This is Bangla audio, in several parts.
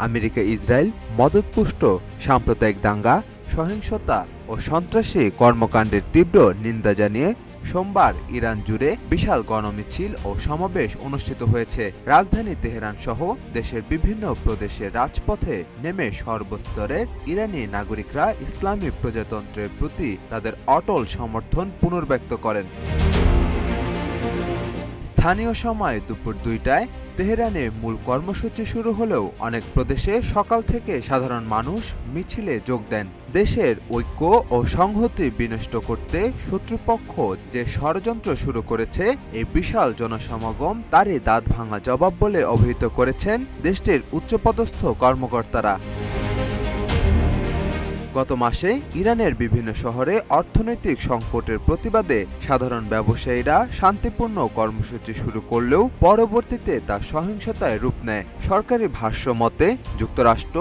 আমেরিকা ইসরায়েল মদতপুষ্ট সাম্প্রদায়িক দাঙ্গা, সহিংসতা ও সন্ত্রাসী কর্মকাণ্ডের তীব্র নিন্দা জানিয়ে সোমবার ইরান জুড়ে বিশাল গণমিছিল ও সমাবেশ অনুষ্ঠিত হয়েছে। রাজধানী তেহরান সহ দেশের বিভিন্ন প্রদেশের রাজপথে নেমে সর্বস্তরের ইরানি নাগরিকরা ইসলামী প্রজাতন্ত্রের প্রতি তাদের অটল সমর্থন পুনর্ব্যক্ত করেন। স্থানীয় সময় দুপুর ২টায় তেহরানে মূল কর্মসূচি শুরু হলেও অনেক প্রদেশে সকাল থেকে সাধারণ মানুষ মিছিলে যোগ দেন। দেশের ঐক্য ও সংহতি বিনষ্ট করতে শত্রুপক্ষ যে ষড়যন্ত্র শুরু করেছে, এই বিশাল জনসমাগম তারই দাঁত ভাঙা জবাব বলে অভিহিত করেছেন দেশটির উচ্চপদস্থ কর্মকর্তারা। গত মাসে ইরানের বিভিন্ন শহরে অর্থনৈতিক সংকটের প্রতিবাদে সাধারণ ব্যবসায়ীরা শান্তিপূর্ণ কর্মসূচি শুরু করলেও পরবর্তীতে তা সহিংসতায় রূপ নেয়। সরকারি ভাষ্য মতে যুক্তরাষ্ট্র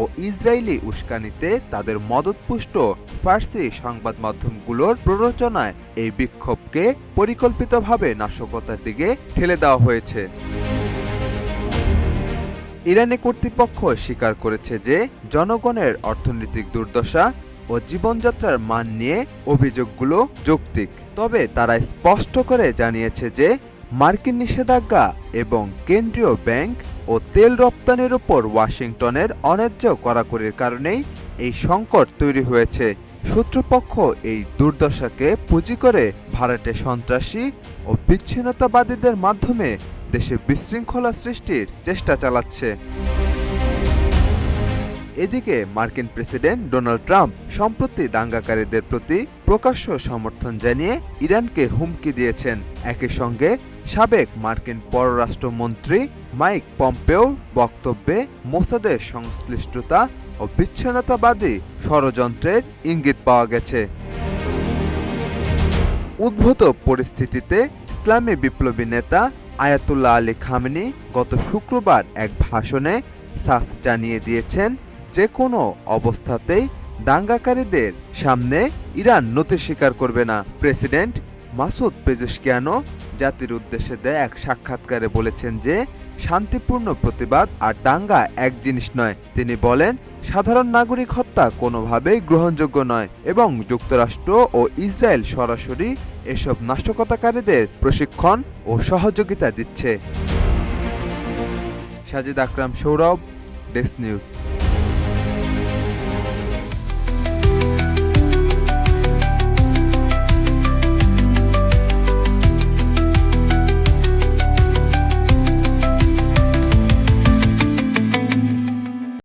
ও ইসরায়েলি উস্কানিতে তাদের মদতপুষ্ট ফার্সি সংবাদ মাধ্যমগুলোর প্ররোচনায় এই বিক্ষোভকে পরিকল্পিতভাবে নাশকতার দিকে ঠেলে দেওয়া হয়েছে। ইরানি কর্তৃপক্ষ স্বীকার করেছে যে জনগণের অর্থনৈতিক দুর্দশা ও জীবনযাত্রার মান নিয়ে অভিযোগগুলো যৌক্তিক। তবে তারা স্পষ্ট করে জানিয়েছে যে মার্কিন নিষেধাজ্ঞা এবং কেন্দ্রীয় ব্যাংক ও তেল রপ্তানির উপর ওয়াশিংটনের অন্যায্য কড়াকড়ির কারণেই এই সংকট তৈরি হয়েছে। শত্রুপক্ষ এই দুর্দশাকে পুঁজি করে ভাড়াটে সন্ত্রাসী ও বিচ্ছিন্নতাবাদীদের মাধ্যমে দেশে বিশৃঙ্খলা সৃষ্টির চেষ্টা চালাচ্ছে। এদিকে মার্কিন প্রেসিডেন্ট ডোনাল্ড ট্রাম্প সম্প্রতি দাঙ্গাকারীদের প্রতি প্রকাশ্য সমর্থন জানিয়ে ইরানকে হুমকি দিয়েছেন। একই সঙ্গে সাবেক মার্কিন পররাষ্ট্রমন্ত্রী মাইক পম্পেওর বক্তব্যে মোসাদের সংশ্লিষ্টতা ও বিচ্ছিন্নতাবাদী ষড়যন্ত্রের ইঙ্গিত পাওয়া গেছে। উদ্ভূত পরিস্থিতিতে ইসলামী বিপ্লবী নেতা আয়াতুল্লাহ আলী খামেনি গত শুক্রবার এক ভাষণে সাফ জানিয়ে দিয়েছেন, যে কোনো অবস্থাতেই দাঙ্গাকারীদের সামনে ইরান নতি স্বীকার করবে না। প্রেসিডেন্ট মাসুদ পেজেশকিয়ানও জাতির উদ্দেশ্যে দেয়া এক সাক্ষাৎকারে বলেছেন যে শান্তিপূর্ণ প্রতিবাদ আর দাঙ্গা এক জিনিস নয়। তিনি বলেন, সাধারণ নাগরিক হত্যা কোনোভাবেই গ্রহণযোগ্য নয় এবং যুক্তরাষ্ট্র ও ইসরায়েল সরাসরি এসব নাশকতাকারীদের প্রশিক্ষণ ও সহযোগিতা দিচ্ছে। সাজিদ আকরাম, সৌরভ, ডেস্ক নিউজ।